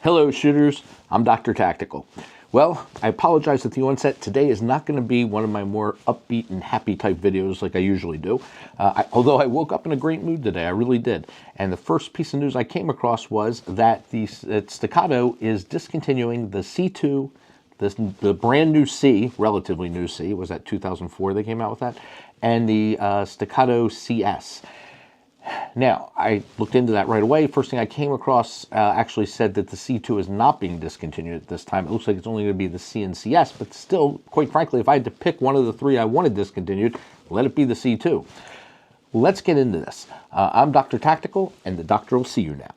Hello shooters, I'm Dr. Tactical. Well, I apologize at the onset. Today is not going to be one of my more upbeat and happy type videos like I usually do. Although I woke up in a great mood today, I really did. And the first piece of news I came across was that Staccato is discontinuing the C2, the brand new C, relatively new C, it was at 2004 they came out with that, and the Staccato CS. Now, I looked into that right away. First thing I came across actually said that the C2 is not being discontinued at this time. It looks like it's only going to be the C and CS, but still, quite frankly, if I had to pick one of the three I wanted discontinued, let it be the C2. Let's get into this. I'm Dr. Tactical, and the doctor will see you now.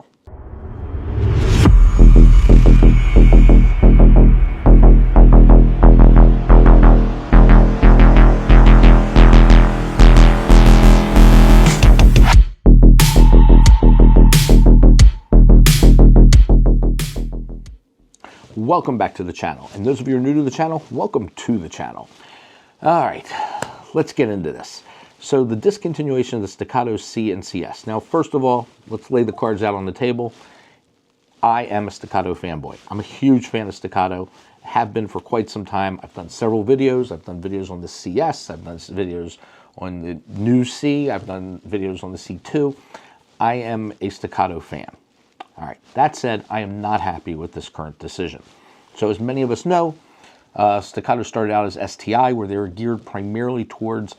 Welcome back to the channel, and those of you who are new to the channel, welcome to the channel. All right, let's get into this. So the discontinuation of the Staccato C and CS. Now, first of all, let's lay the cards out on the table. I am a Staccato fanboy. I'm a huge fan of Staccato, have been for quite some time. I've done several videos. I've done videos on the CS, I've done videos on the new C, I've done videos on the C2. I am a Staccato fan. All right, that said, I am not happy with this current decision. So as many of us know, Staccato started out as STI, where they were geared primarily towards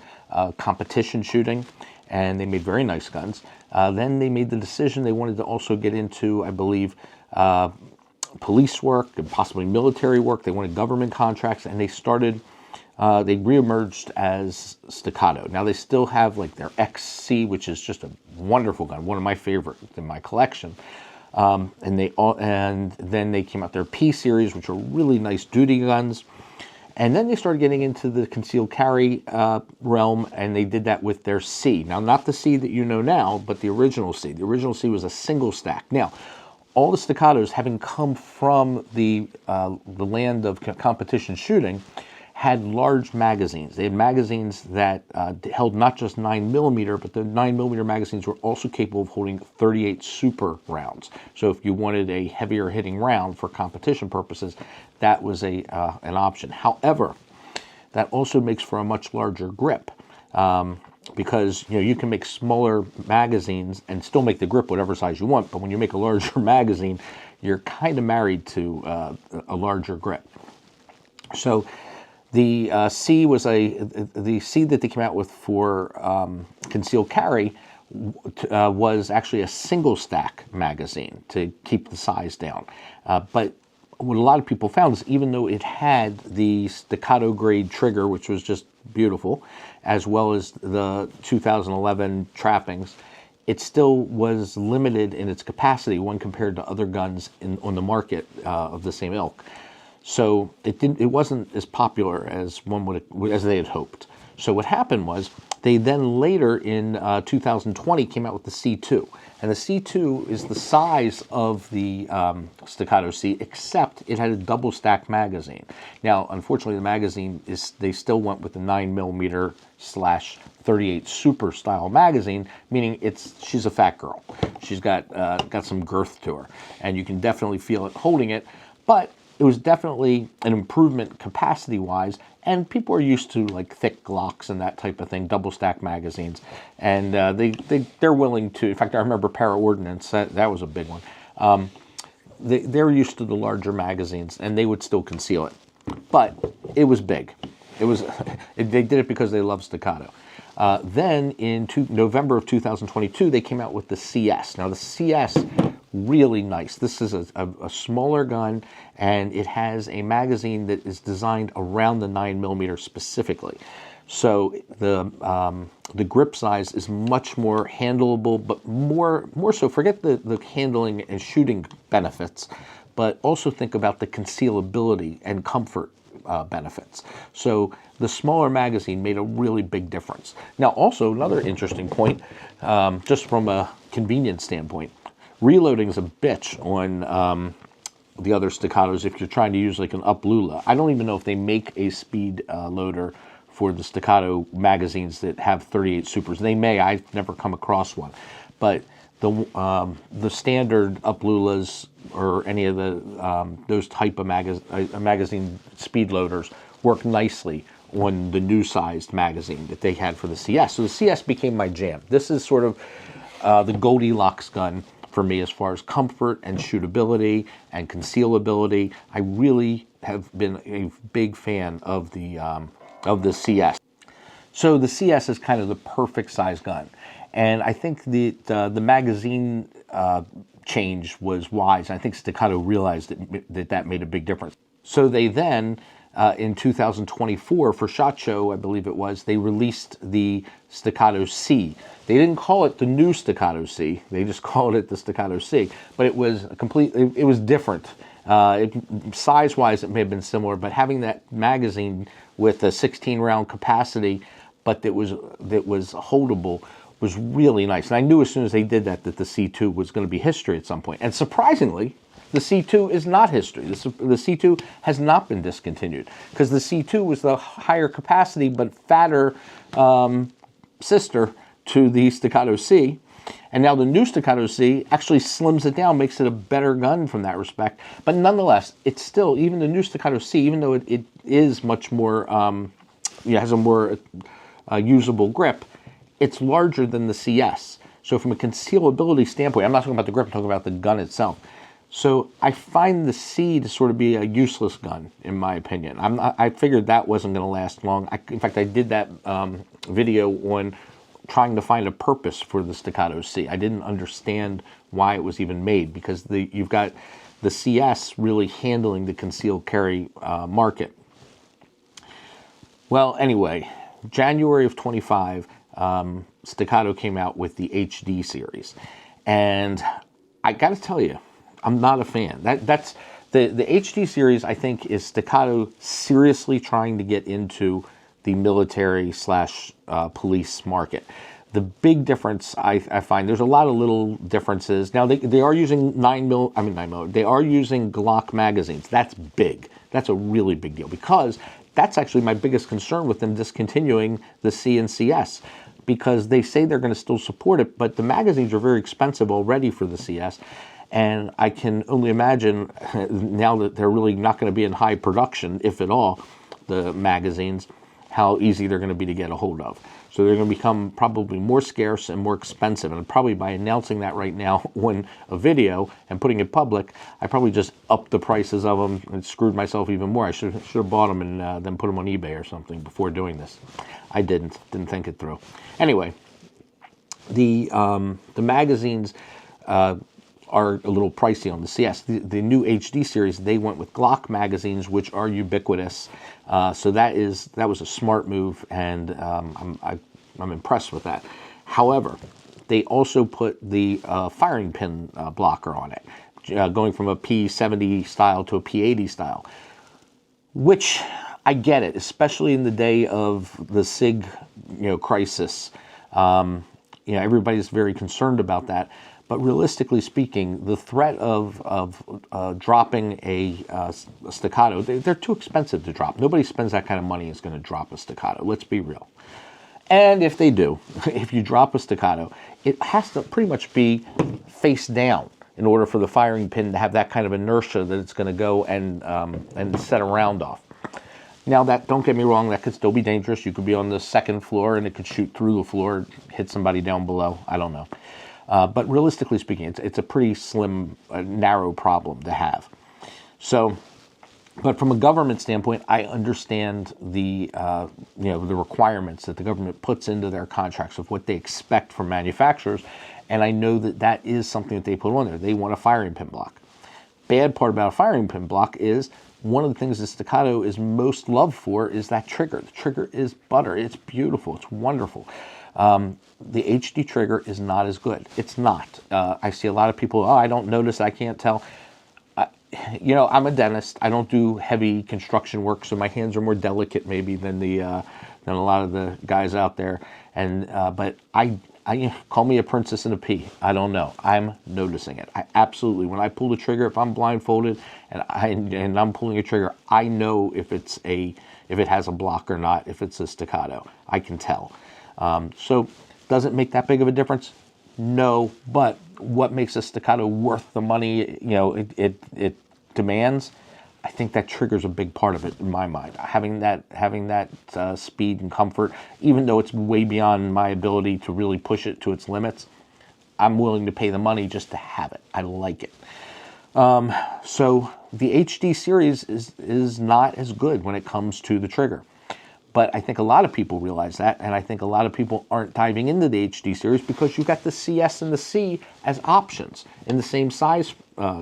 competition shooting, and they made very nice guns. Then they made the decision they wanted to also get into, I believe, police work and possibly military work. They wanted government contracts, and they started, they reemerged as Staccato. Now they still have like their XC, which is just a wonderful gun, one of my favorites in my collection. And then they came out their P series, which are really nice duty guns. And then they started getting into the concealed carry realm, and they did that with their C. Now, not the C that you know now, but the original C. The original C was a single stack. Now, all the Staccatos, having come from the land of competition shooting, had large magazines. They had magazines that held not just 9mm, but the 9mm magazines were also capable of holding 38 super rounds. So if you wanted a heavier hitting round for competition purposes, that was an option. However, that also makes for a much larger grip because you can make smaller magazines and still make the grip whatever size you want, but when you make a larger magazine, you're kind of married to a larger grip. So the C was the C that they came out with for concealed carry was actually a single stack magazine to keep the size down. But what a lot of people found is even though it had the Staccato grade trigger, which was just beautiful, as well as the 2011 trappings, it still was limited in its capacity when compared to other guns on the market of the same ilk. So it wasn't as popular as as they had hoped. So what happened was they then later in 2020 came out with the C2, and the C2 is the size of the Staccato C, except it had a double stack magazine. Now, unfortunately, the magazine they still went with the 9mm/38 super style magazine, meaning she's a fat girl. She's got some girth to her, and you can definitely feel it holding it, but it was definitely an improvement capacity-wise, and people are used to like thick Glocks and that type of thing, double stack magazines, and they're willing to. In fact, I remember Para Ordnance, that was a big one. They're used to the larger magazines, and they would still conceal it, but it was big. They did it because they love Staccato. Then in November of 2022, they came out with the CS. Now the CS, really nice. This is a smaller gun, and it has a magazine that is designed around the 9mm specifically. So the grip size is much more handleable, but more so, forget the handling and shooting benefits, but also think about the concealability and comfort benefits. So the smaller magazine made a really big difference. Now, also another interesting point, just from a convenience standpoint, reloading is a bitch on the other Staccatos if you're trying to use like an up-lula. I don't even know if they make a speed loader for the Staccato magazines that have 38 supers. They may. I've never come across one. But the standard Uplulas or any of the those type of magazine speed loaders work nicely on the new sized magazine that they had for the CS. So the CS became my jam. This is sort of the Goldilocks gun for me as far as comfort and shootability and concealability. I really have been a big fan of the CS. So the CS is kind of the perfect size gun. And I think the magazine change was wise. I think Staccato realized that made a big difference. So they then, in 2024, for SHOT Show, I believe it was, they released the Staccato C. They didn't call it the new Staccato C. They just called it the Staccato C. But it was it was different. Size-wise, it may have been similar, but having that magazine with a 16-round capacity, but that was holdable, was really nice. And I knew as soon as they did that the C2 was going to be history at some point. And surprisingly, the C2 is not history. The C2 has not been discontinued because the C2 was the higher capacity but fatter sister to the Staccato C. And now the new Staccato C actually slims it down, makes it a better gun from that respect. But nonetheless, it's still, even the new Staccato C, even though it is much more, has a more usable grip, it's larger than the CS. So from a concealability standpoint, I'm not talking about the grip, I'm talking about the gun itself. So I find the C to sort of be a useless gun, in my opinion. I figured that wasn't going to last long. In fact, I did that video on trying to find a purpose for the Staccato C. I didn't understand why it was even made, because you've got the CS really handling the concealed carry market. Well, anyway, January of 25, Staccato came out with the HD series, and I got to tell you, I'm not a fan. That's the HD series. I think is Staccato seriously trying to get into the military / police market. The big difference I find, there's a lot of little differences. Now they are using 9mm. They are using Glock magazines. That's big. That's a really big deal, because that's actually my biggest concern with them discontinuing the C and CS, because they say they're going to still support it, but the magazines are very expensive already for the CS. And I can only imagine now that they're really not going to be in high production, if at all, the magazines, how easy they're going to be to get a hold of. So they're going to become probably more scarce and more expensive. And probably by announcing that right now on a video and putting it public, I probably just upped the prices of them and screwed myself even more. I should have bought them and then put them on eBay or something before doing this. I didn't think it through. Anyway, the magazines are a little pricey on the CS. The new HD series, they went with Glock magazines, which are ubiquitous. So that was a smart move, and I'm impressed with that. However, they also put the firing pin blocker on it, going from a P70 style to a P80 style, which I get it, especially in the day of the SIG, crisis. Everybody's very concerned about that. But realistically speaking, the threat of dropping a Staccato, they're too expensive to drop. Nobody spends that kind of money is going to drop a Staccato. Let's be real. And if they do, if you drop a Staccato, it has to pretty much be face down in order for the firing pin to have that kind of inertia that it's going to go and set a round off. Now, don't get me wrong, that could still be dangerous. You could be on the second floor and it could shoot through the floor, hit somebody down below. I don't know. But realistically speaking, it's a pretty slim, narrow problem to have. So, but from a government standpoint, I understand the requirements that the government puts into their contracts of what they expect from manufacturers, and I know that is something that they put on there. They want a firing pin block. Bad part about a firing pin block is one of the things that Staccato is most loved for is that trigger. The trigger is butter. It's beautiful. It's wonderful. The HD trigger is not as good. It's not. I see a lot of people, I don't notice, I can't tell. I'm a dentist. I don't do heavy construction work, so my hands are more delicate maybe than a lot of the guys out there. And but I call me a princess in a pea. I don't know. I'm noticing it. I absolutely, when I pull the trigger, if I'm blindfolded and I'm pulling a trigger, I know if it has a block or not. If it's a Staccato, I can tell. So does it make that big of a difference? No, but what makes a Staccato worth the money, it demands? I think that triggers a big part of it in my mind. Having that speed and comfort, even though it's way beyond my ability to really push it to its limits, I'm willing to pay the money just to have it. I like it. So the HD series is not as good when it comes to the trigger. But I think a lot of people realize that, and I think a lot of people aren't diving into the HD series because you've got the CS and the C as options in the same size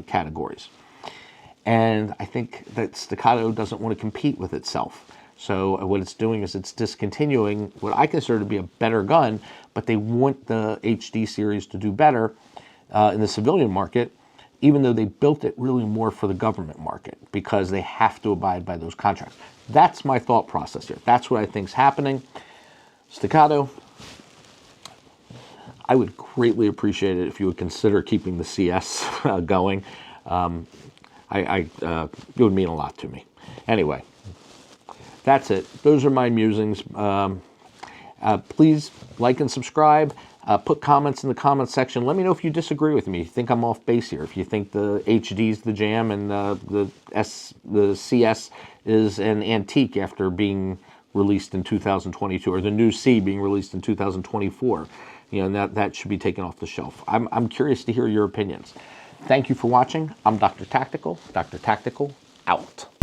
categories. And I think that Staccato doesn't want to compete with itself. So what it's doing is it's discontinuing what I consider to be a better gun, but they want the HD series to do better in the civilian market, even though they built it really more for the government market because they have to abide by those contracts. That's my thought process here. That's what I think is happening. Staccato, I would greatly appreciate it if you would consider keeping the CS going. It would mean a lot to me. Anyway, that's it. Those are my musings. Please like and subscribe. Put comments in the comments section. Let me know if you disagree with me. If you think I'm off base here. If you think the HD's the jam and the CS is an antique after being released in 2022, or the new C being released in 2024. That should be taken off the shelf. I'm curious to hear your opinions. Thank you for watching. I'm Dr. Tactical. Dr. Tactical, out.